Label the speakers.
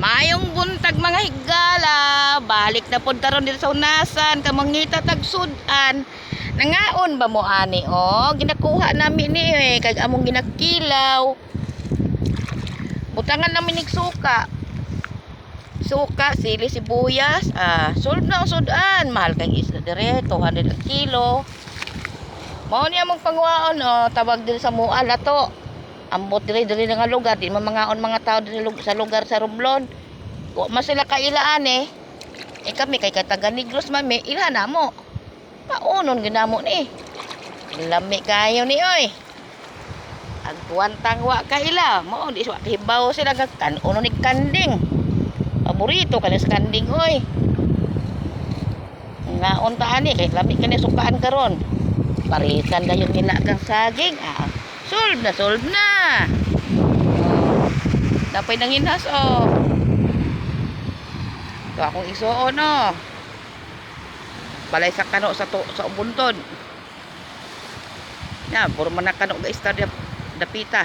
Speaker 1: Maayong buntag mga higala, balik na pud taron dito sa unasan, kamangita tagsudan. Nangaon ba mo ani o? Ginakuha namin ni kag among ginakilaw. Butangan namin nig suka. Suka, sili, sibuyas, solve na ang sudan. Mahal kang isda dire, 200 ang kilo. Mao ni among pangwaon tawag diri sa Mual ato. Ambot diri nga lugar, di man mga tao diri sa lugar sa Romblon. Wa man sila kailaan kami kay kataga Negros mami, ila na mo. Paunon ginamo ni. Lami kayo ni oy. Agwantang wa kaila, mo di wa hibaw sila kan uno ni kanding. Paborito kani sa kanding oy. Ngaon ta ani kay lami kani sukaan karon. Paritan kayo ginagang saging solve na. Dapat nanginhas ito akong isuon balay sa kano sa ubuntod. Puro man na kano guys dapita.